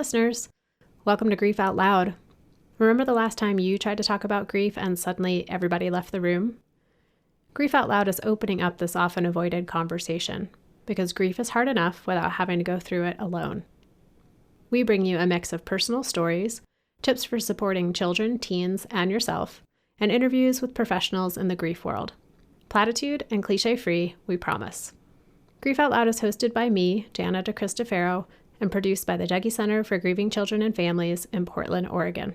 listeners. Welcome to Grief Out Loud. Remember the last time you tried to talk about grief and suddenly everybody left the room? Grief Out Loud is opening up this often avoided conversation because grief is hard enough without having to go through it alone. We bring you a mix of personal stories, tips for supporting children, teens, and yourself, and interviews with professionals in the grief world. Platitude and cliche-free, we promise. Grief Out Loud is hosted by me, Jana DeCristofaro, and produced by the Dougy Center for Grieving Children and Families in Portland, Oregon.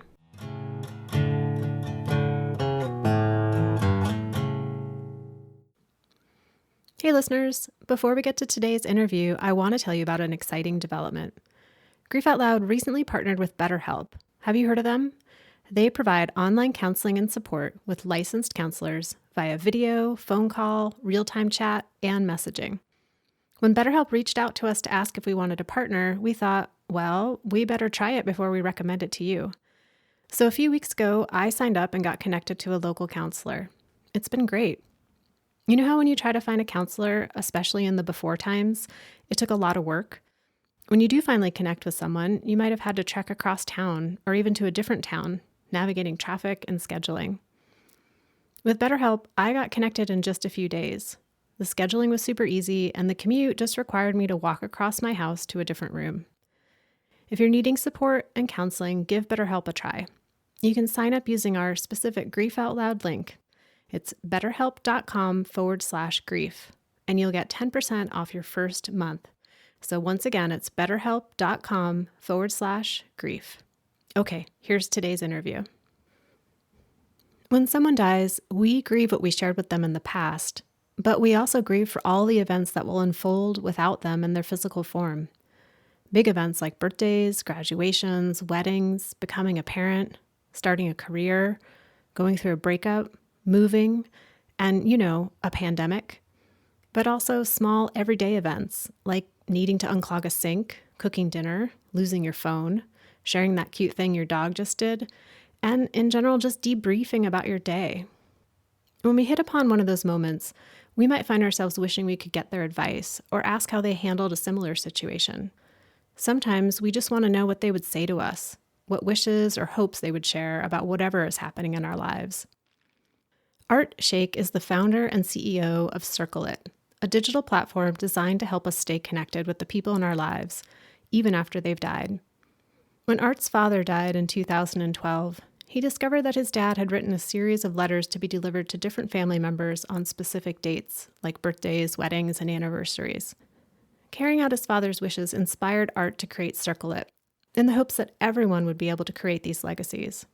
Hey listeners, before we get to today's interview, I want to tell you about an exciting development. Grief Out Loud recently partnered with BetterHelp. Have you heard of them? They provide online counseling and support with licensed counselors via video, phone call, real-time chat, and messaging. When BetterHelp reached out to us to ask if we wanted to partner, we thought, well, we better try it before we recommend it to you. So a few weeks ago, I signed up and got connected to a local counselor. It's been great. You know how when you try to find a counselor, especially in the before times, it took a lot of work? When you do finally connect with someone, you might have had to trek across town or even to a different town, navigating traffic and scheduling. With BetterHelp, I got connected in just a few days. The scheduling was super easy, and the commute just required me to walk across my house to a different room. If you're needing support and counseling, give BetterHelp a try. You can sign up using our specific Grief Out Loud link. It's betterhelp.com/grief, and you'll get 10% off your first month. So once again, it's betterhelp.com/grief. Okay, here's today's interview. When someone dies, we grieve what we shared with them in the past, but we also grieve for all the events that will unfold without them in their physical form. Big events like birthdays, graduations, weddings, becoming a parent, starting a career, going through a breakup, moving, and, a pandemic. But also small everyday events like needing to unclog a sink, cooking dinner, losing your phone, sharing that cute thing your dog just did, and in general, just debriefing about your day. When we hit upon one of those moments, we might find ourselves wishing we could get their advice or ask how they handled a similar situation. Sometimes we just want to know what they would say to us, what wishes or hopes they would share about whatever is happening in our lives. Art Shaikh is the founder and CEO of CircleIt, a digital platform designed to help us stay connected with the people in our lives, even after they've died. When Art's father died in 2012, he discovered that his dad had written a series of letters to be delivered to different family members on specific dates, like birthdays, weddings, and anniversaries. Carrying out his father's wishes inspired Art to create CircleIt, in the hopes that everyone would be able to create these legacies.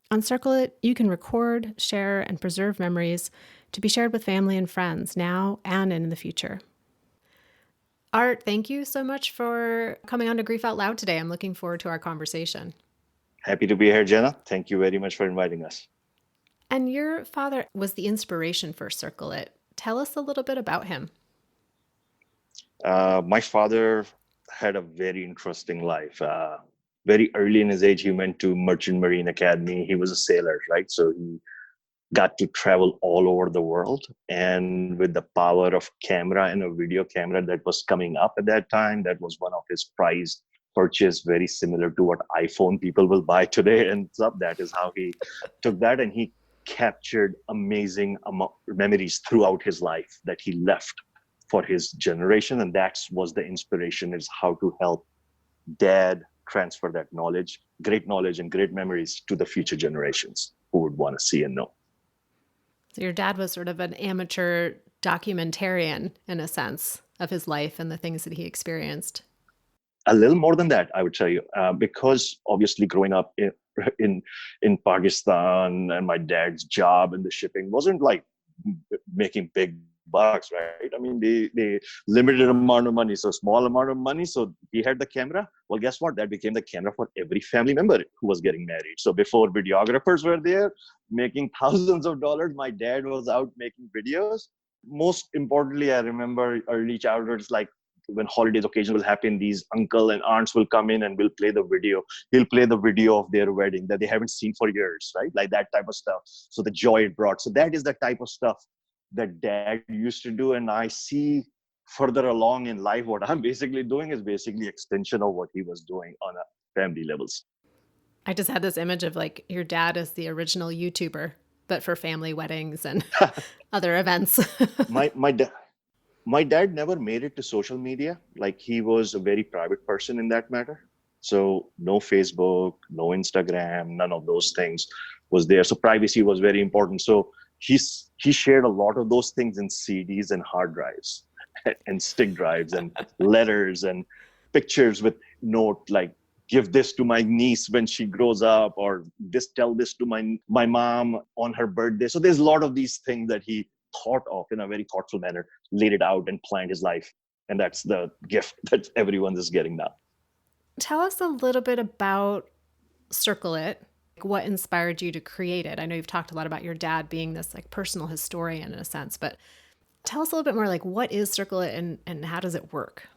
On CircleIt, you can record, share, and preserve memories to be shared with family and friends now and in the future. Art, thank you so much for coming on to Grief Out Loud today. I'm looking forward to our conversation. Happy to be here, Jenna. Thank you very much for inviting us. And your father was the inspiration for CircleIt. Tell us a little bit about him. My father had a very interesting life. Very early in his age, he went to Merchant Marine Academy. He was a sailor, right? So he got to travel all over the world. And with the power of camera and a video camera that was coming up at that time, that was one of his prized purchase, very similar to what iPhone people will buy today. And stuff. That is how he took that, and he captured amazing memories throughout his life that he left for his generation. And that was the inspiration, is how to help dad transfer that knowledge and great memories to the future generations who would want to see and know. So your dad was sort of an amateur documentarian in a sense of his life and the things that he experienced. A little more than that, I would tell you, because obviously growing up in Pakistan, and my dad's job in the shipping wasn't like making big bucks, right? I mean, they limited amount of money, so small amount of money. So he had the camera. Well, guess what? That became the camera for every family member who was getting married. So before videographers were there making thousands of dollars, my dad was out making videos. Most importantly, I remember early childhood, like when holidays occasion will happen, these uncle and aunts will come in and will play the video. He'll play the video of their wedding that they haven't seen for years, right? Like that type of stuff. So the joy it brought. So that is the type of stuff that dad used to do. And I see further along in life, what I'm basically doing is basically extension of what he was doing on a family levels. I just had this image of like your dad as the original YouTuber, but for family weddings and other events. my my da- my dad never made it to social media. Like, he was a very private person in that matter. So no Facebook, no Instagram, none of those things was there. So privacy was very important. So he shared a lot of those things in CDs and hard drives and stick drives and letters and pictures with note like, give this to my niece when she grows up, or this tell this to my mom on her birthday. So there's a lot of these things that he thought of in a very thoughtful manner, laid it out and planned his life. And that's the gift that everyone is getting now. Tell us a little bit about CircleIt. What inspired you to create it? I know you've talked a lot about your dad being this like personal historian in a sense, but tell us a little bit more like what is CircleIt and how does it work?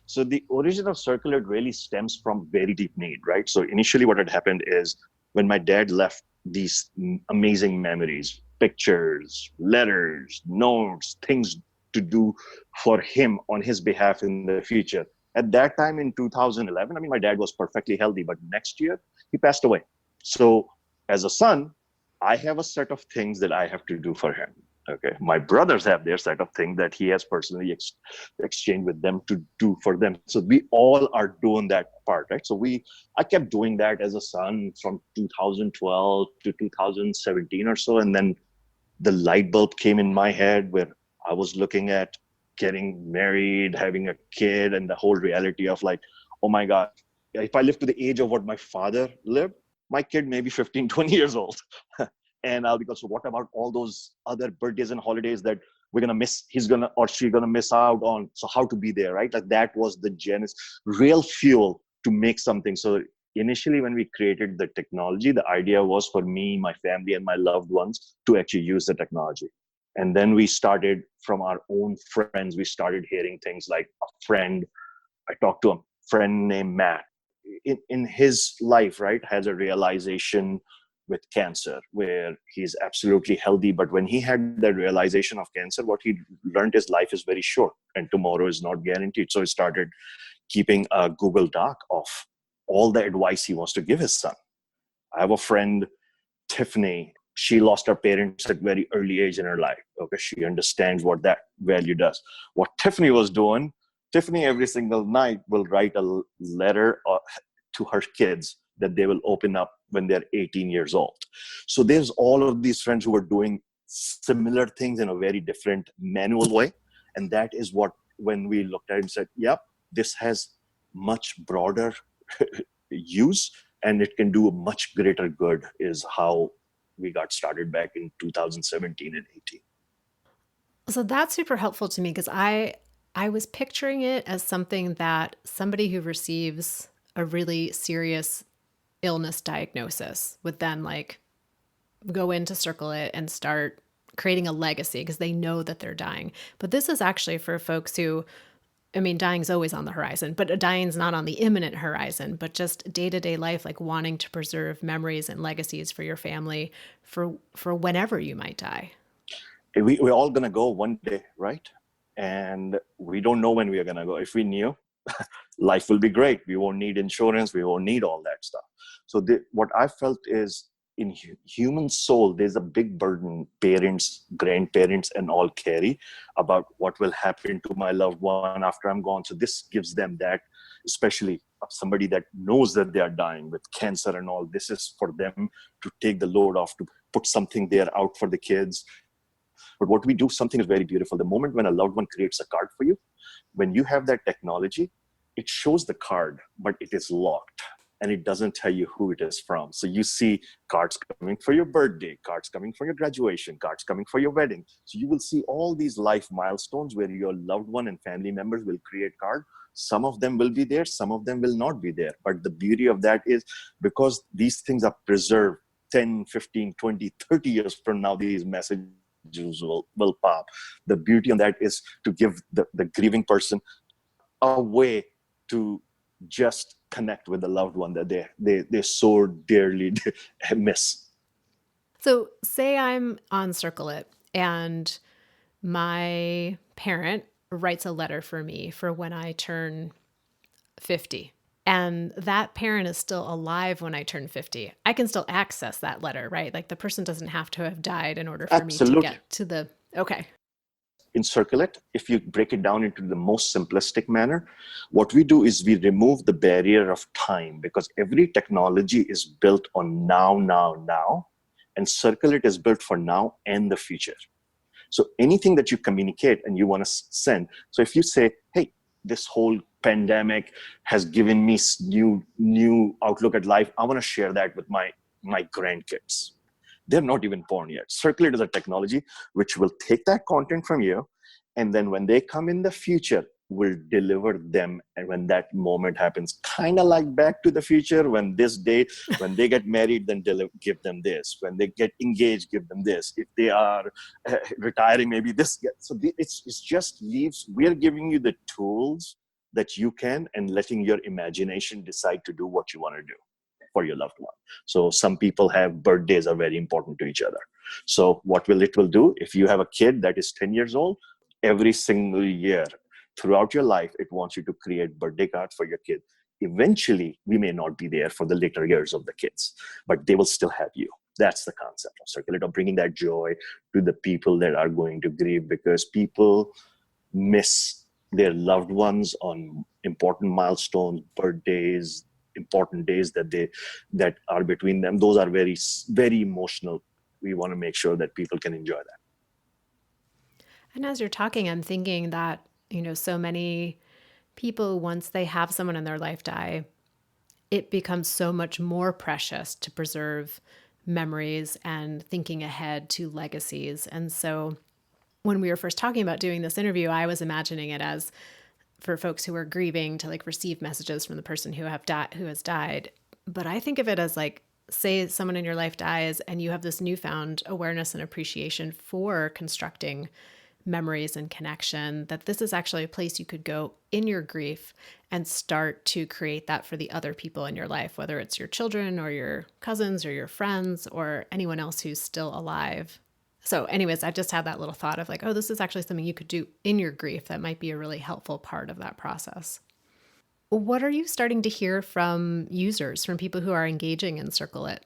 So the origin of CircleIt really stems from very deep need, right? So initially what had happened is, when my dad left these amazing memories, pictures, letters, notes, things to do for him on his behalf in the future. At that time in 2011, I mean, my dad was perfectly healthy, but next year he passed away. So as a son, I have a set of things that I have to do for him. Okay. My brothers have their set of things that he has personally exchanged with them to do for them. So we all are doing that part, right? So I kept doing that as a son from 2012 to 2017 or so. And then the light bulb came in my head where I was looking at getting married, having a kid, and the whole reality of like, oh my God, if I live to the age of what my father lived, my kid may be 15, 20 years old. And I'll be like, so what about all those other birthdays and holidays that we're gonna miss, he's gonna or she's gonna miss out on? So how to be there, right? Like, that was the genesis, real fuel to make something. So initially when we created the technology, the idea was for me, my family, and my loved ones to actually use the technology. And then we started from our own friends. We started hearing things like a friend. I talked to a friend named Matt. In his life, right, has a realization with cancer where he's absolutely healthy. But when he had the realization of cancer, what he learned is life is very short and tomorrow is not guaranteed. So he started keeping a Google Doc of all the advice he wants to give his son. I have a friend, Tiffany. She lost her parents at very early age in her life. Okay, she understands what that value does. What Tiffany was doing, Tiffany every single night will write a letter to her kids that they will open up when they're 18 years old. So there's all of these friends who are doing similar things in a very different manual way. And that is what, when we looked at it and said, yep, this has much broader use and it can do a much greater good, is how we got started back in 2017 and 18. So that's super helpful to me because I was picturing it as something that somebody who receives a really serious illness diagnosis would then like go into CircleIt and start creating a legacy because they know that they're dying. But this is actually for folks who, I mean, dying's always on the horizon, but dying's not on the imminent horizon, but just day-to-day life, like wanting to preserve memories and legacies for your family for whenever you might die. We're all going to go one day, right? And we don't know when we are going to go. If we knew, life will be great. We won't need insurance. We won't need all that stuff. So what I felt is, in human soul, there's a big burden parents, grandparents, and all carry about what will happen to my loved one after I'm gone. So this gives them that, especially somebody that knows that they are dying with cancer and all. This is for them to take the load off, to put something there out for the kids. But what we do, something is very beautiful. The moment when a loved one creates a card for you, when you have that technology, it shows the card, but it is locked and it doesn't tell you who it is from. So you see cards coming for your birthday, cards coming for your graduation, cards coming for your wedding. So you will see all these life milestones where your loved one and family members will create cards. Some of them will be there, some of them will not be there. But the beauty of that is, because these things are preserved 10, 15, 20, 30 years from now, these messages will pop. The beauty on that is to give the grieving person a way to just connect with the loved one that they so dearly miss. So say I'm on CircleIt and my parent writes a letter for me for when I turn 50. And that parent is still alive when I turn 50. I can still access that letter, right? Like the person doesn't have to have died in order for me to Absolutely. get to the, okay. In CircleIt, if you break it down into the most simplistic manner, what we do is we remove the barrier of time, because every technology is built on now, now, now, and CircleIt is built for now and the future. So anything that you communicate and you want to send, so if you say, hey, this whole pandemic has given me new outlook at life, I want to share that with my grandkids. They're not even born yet. CircleIt is a technology which will take that content from you, and then when they come in the future, will deliver them. And when that moment happens, kind of like Back to the Future, when this day, when they get married, then give them this. When they get engaged, give them this. If they are retiring, maybe this. So it's just leaves. We're giving you the tools that you can, and letting your imagination decide to do what you want to do for your loved one. So some people have birthdays are very important to each other. So what will do, if you have a kid that is 10 years old, every single year throughout your life, it wants you to create birthday cards for your kid. Eventually, we may not be there for the later years of the kids, but they will still have you. That's the concept of CircleIt, of bringing that joy to the people that are going to grieve, because people miss their loved ones on important milestones, birthdays, important days that are between them. Those are very, very emotional. We want to make sure that people can enjoy that. And as you're talking, I'm thinking that, so many people, once they have someone in their life die, it becomes so much more precious to preserve memories and thinking ahead to legacies. And so when we were first talking about doing this interview, I was imagining it as for folks who are grieving to like receive messages from the person who has died. But I think of it as like, say someone in your life dies and you have this newfound awareness and appreciation for constructing memories and connection, that this is actually a place you could go in your grief and start to create that for the other people in your life, whether it's your children or your cousins or your friends or anyone else who's still alive. So anyways, I just had that little thought of like, oh, this is actually something you could do in your grief that might be a really helpful part of that process. What are you starting to hear from users, from people who are engaging in CircleIt?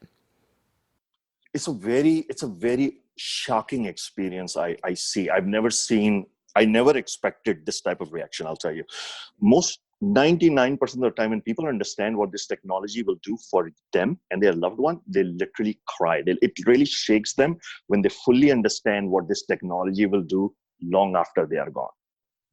It's a very shocking experience. I see. I never expected this type of reaction, I'll tell you. Most 99% of the time when people understand what this technology will do for them and their loved one, they literally cry. It really shakes them when they fully understand what this technology will do long after they are gone.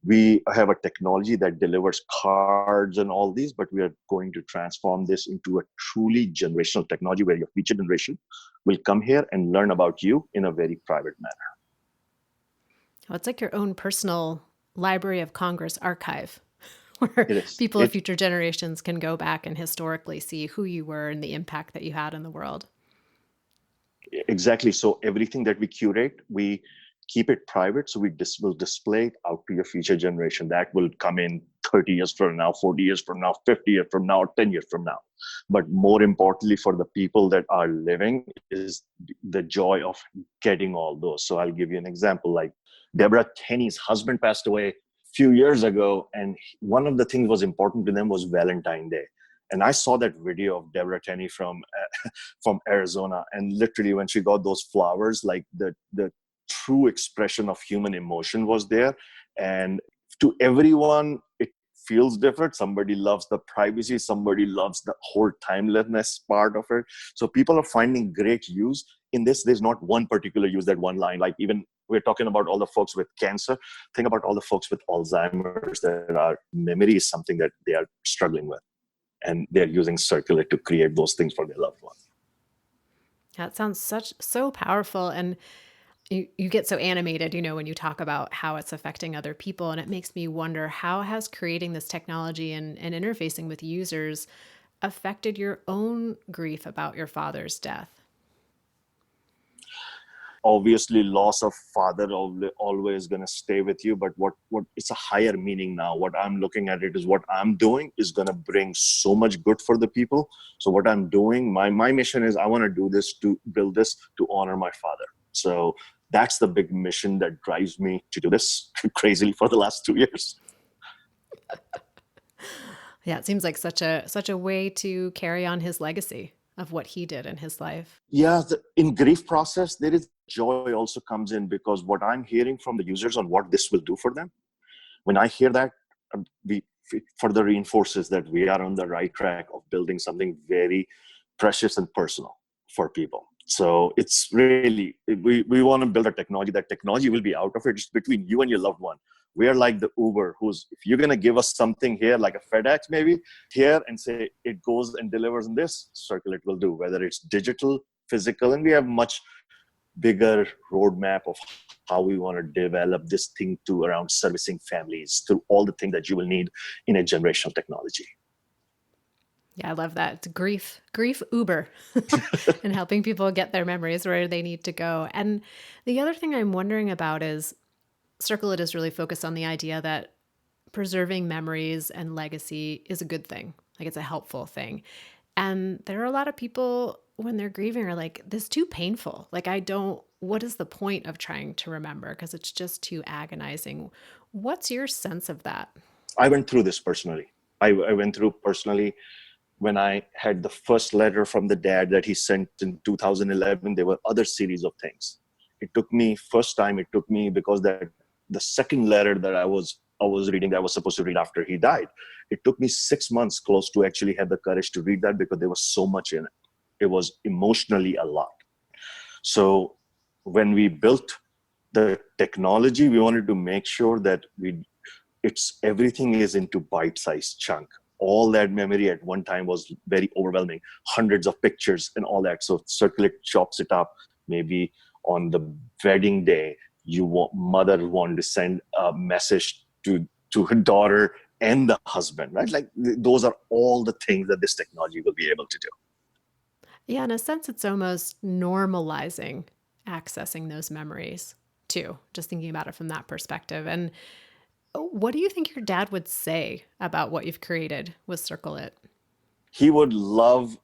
We have a technology that delivers cards and all these, but we are going to transform this into a truly generational technology where your future generation will come here and learn about you in a very private manner. Oh, it's like your own personal Library of Congress archive where It is. people of future generations can go back and historically see who you were and the impact that you had in the world. Exactly. So everything that we curate, we keep it private. So will display it out to your future generation. That will come in 30 years from now, 40 years from now, 50 years from now, 10 years from now. But more importantly, for the people that are living, is the joy of getting all those. So I'll give you an example. Like Deborah Tenney's husband passed away a few years ago, and one of the things was important to them was Valentine's Day. And I saw that video of Deborah Tenney from Arizona, and literally when she got those flowers, like the true expression of human emotion was there. And to everyone, it feels different. Somebody loves the privacy, somebody loves the whole timelessness part of it. So people are finding great use in this. There's not one particular use, that one line. Like even we're talking about all the folks with cancer. Think about all the folks with Alzheimer's, that our memory is something that they are struggling with, and they're using CircleIt to create those things for their loved ones. That sounds so powerful. And you get so animated, when you talk about how it's affecting other people. And it makes me wonder, how has creating this technology and interfacing with users affected your own grief about your father's death? Obviously, loss of father always going to stay with you, but what it's a higher meaning now. What I'm looking at it is what I'm doing is going to bring so much good for the people. So what I'm doing, my mission is, I want to do this, to build this to honor my father. So That's the big mission that drives me to do this crazily for the last 2 years. Yeah, it seems like such a way to carry on his legacy of what he did in his life. Yeah, in grief process, there is joy also comes in, because what I'm hearing from the users on what this will do for them, when I hear that, it further reinforces that we are on the right track of building something very precious and personal for people. So it's really, we want to build a technology. That technology will be out of it. It's between you and your loved one. We are like the Uber, who's, if you're going to give us something here, like a FedEx maybe, here, and say it goes and delivers in this, CircleIt will do, whether it's digital, physical, and we have much bigger roadmap of how we want to develop this thing to around servicing families through all the things that you will need in a generational technology. Yeah, I love that. It's grief Uber and helping people get their memories where they need to go. And the other thing I'm wondering about is CircleIt is really focused on the idea that preserving memories and legacy is a good thing. Like it's a helpful thing. And there are a lot of people when they're grieving are like, this is too painful. Like what is the point of trying to remember? Because it's just too agonizing. What's your sense of that? I went through this personally. I went through personally when I had the first letter from the dad that he sent in 2011. There were other series of things. It took me because that the second letter that I was reading, that I was supposed to read after he died, it took me 6 months close to actually have the courage to read that, because there was so much in it. It was emotionally a lot. So when we built the technology, we wanted to make sure that everything is into bite-sized chunk. All that memory at one time was very overwhelming, hundreds of pictures and all that. So CircleIt chops it up. Maybe on the wedding day, mother wanted to send a message to her daughter and the husband, right? Like those are all the things that this technology will be able to do. Yeah, in a sense, it's almost normalizing accessing those memories too, just thinking about it from that perspective. And what do you think your dad would say about what you've created with CircleIt? He would love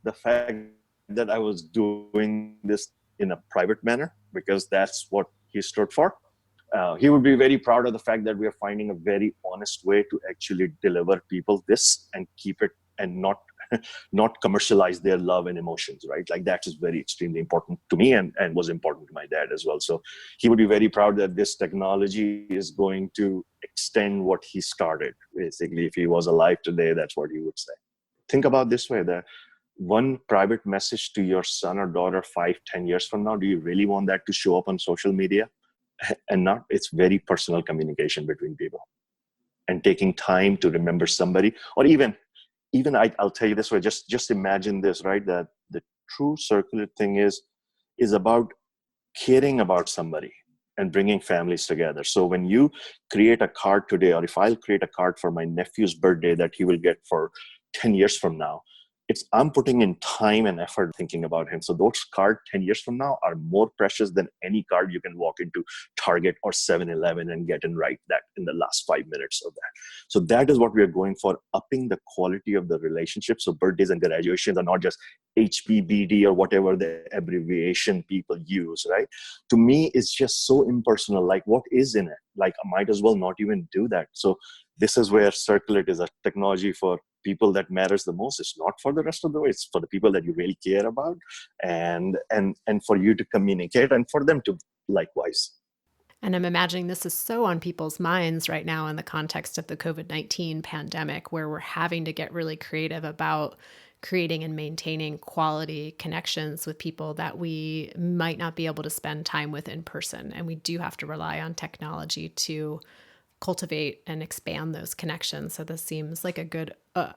the fact that I was doing this in a private manner, because that's what he stood for. He would be very proud of the fact that we are finding a very honest way to actually deliver people this and keep it, and not commercialize their love and emotions, right? Like that is very extremely important to me, and was important to my dad as well. So he would be very proud that this technology is going to extend what he started. Basically, if he was alive today, that's what he would say. Think about this way: that one private message to your son or daughter 5-10 years from now, do you really want that to show up on social media? And not, it's very personal communication between people, and taking time to remember somebody. Or even I'll tell you this way, just imagine this, right? That the true CircleIt thing is about caring about somebody and bringing families together. So when you create a card today, or if I'll create a card for my nephew's birthday that he will get for 10 years from now, I'm putting in time and effort thinking about him. So those cards 10 years from now are more precious than any card you can walk into Target or 7-Eleven and get and write that in the last 5 minutes of that. So that is what we are going for, upping the quality of the relationship. So birthdays and graduations are not just HPBD or whatever the abbreviation people use, right? To me, it's just so impersonal. Like, what is in it? Like, I might as well not even do that. So this is where CircleIt is a technology for people that matters the most. It's not for the rest of the way. It's for the people that you really care about, and for you to communicate, and for them to likewise. And I'm imagining this is so on people's minds right now in the context of the COVID-19 pandemic, where we're having to get really creative about creating and maintaining quality connections with people that we might not be able to spend time with in person. And we do have to rely on technology to cultivate and expand those connections. So this seems like a good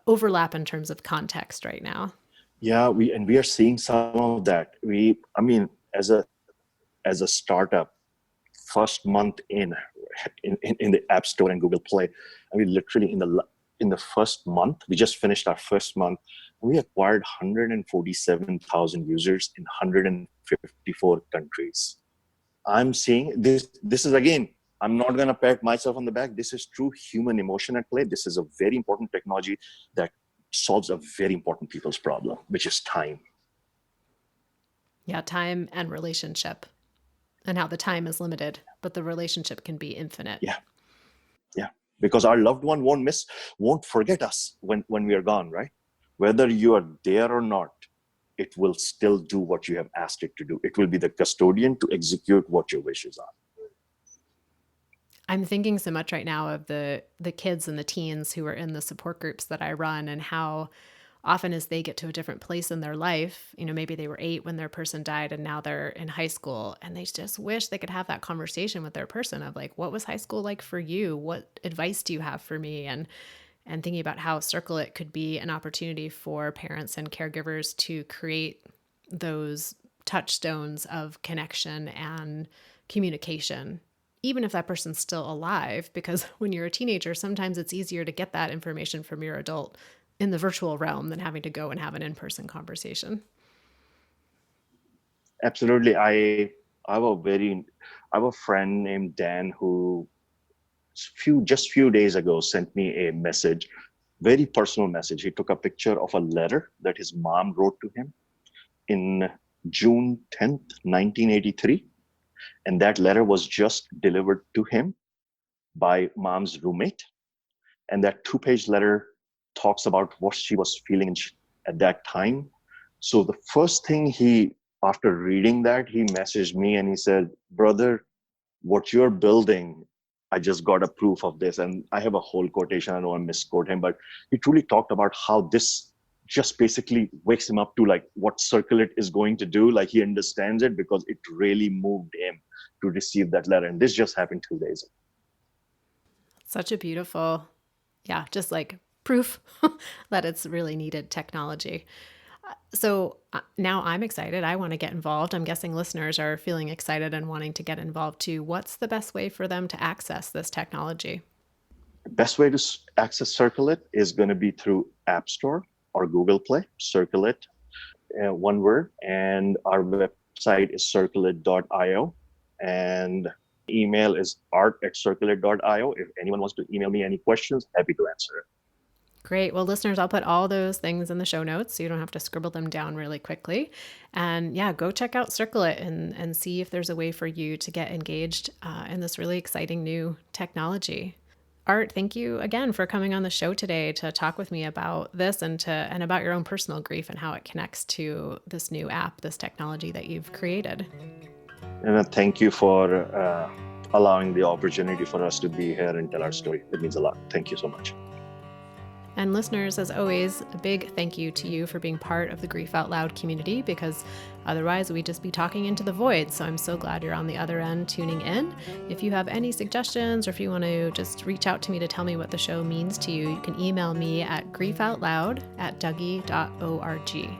overlap in terms of context right now. Yeah, we are seeing some of that. I mean, as a startup, first month in the App Store and Google Play, I mean, literally in the first month, we just finished our first month. We acquired 147,000 users in 154 countries. I'm seeing this. This is, again, I'm not going to pat myself on the back. This is true human emotion at play. This is a very important technology that solves a very important people's problem, which is time. Yeah, time and relationship And how the time is limited, but the relationship can be infinite. Yeah, yeah. Because our loved one won't forget us when we are gone, right? Whether you are there or not, it will still do what you have asked it to do. It will be the custodian to execute what your wishes are. I'm thinking so much right now of the kids and the teens who are in the support groups that I run, and how often as they get to a different place in their life, maybe they were 8 when their person died and now they're in high school, and they just wish they could have that conversation with their person of like, what was high school like for you? What advice do you have for me? And thinking about how CircleIt could be an opportunity for parents and caregivers to create those touchstones of connection and communication, even if that person's still alive. Because when you're a teenager, sometimes it's easier to get that information from your adult in the virtual realm than having to go and have an in-person conversation. Absolutely. I have a friend named Dan who few days ago sent me a message, very personal message. He took a picture of a letter that his mom wrote to him in June 10th, 1983. And that letter was just delivered to him by mom's roommate. And that 2-page letter talks about what she was feeling at that time. So the first thing after reading that, he messaged me and he said, "Brother, what you're building, I just got a proof of this." And I have a whole quotation. I don't want to misquote him, but he truly talked about how this just basically wakes him up to like what CircleIt is going to do. Like he understands it because it really moved him to receive that letter. And this just happened 2 days ago. Such a beautiful, yeah, just like proof that it's really needed technology. So now I'm excited. I want to get involved. I'm guessing listeners are feeling excited and wanting to get involved too. What's the best way for them to access this technology? The best way to access CircleIt is going to be through App Store or Google Play, CircleIt, one word. And our website is circleit.io. And email is art@circleit.io. If anyone wants to email me any questions, happy to answer it. Great. Well, listeners, I'll put all those things in the show notes so you don't have to scribble them down really quickly. And yeah, go check out CircleIt and see if there's a way for you to get engaged in this really exciting new technology. Art, thank you again for coming on the show today to talk with me about this and about your own personal grief and how it connects to this new app, this technology that you've created. And thank you for allowing the opportunity for us to be here and tell our story. It means a lot. Thank you so much. And listeners, as always, a big thank you to you for being part of the Grief Out Loud community, because otherwise we'd just be talking into the void. So I'm so glad you're on the other end tuning in. If you have any suggestions or if you want to just reach out to me to tell me what the show means to you, you can email me at griefoutloud@dougie.org.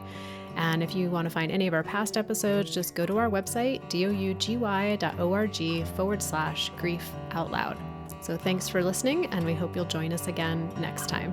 And if you want to find any of our past episodes, just go to our website, dougy.org/grief out loud. So thanks for listening, and we hope you'll join us again next time.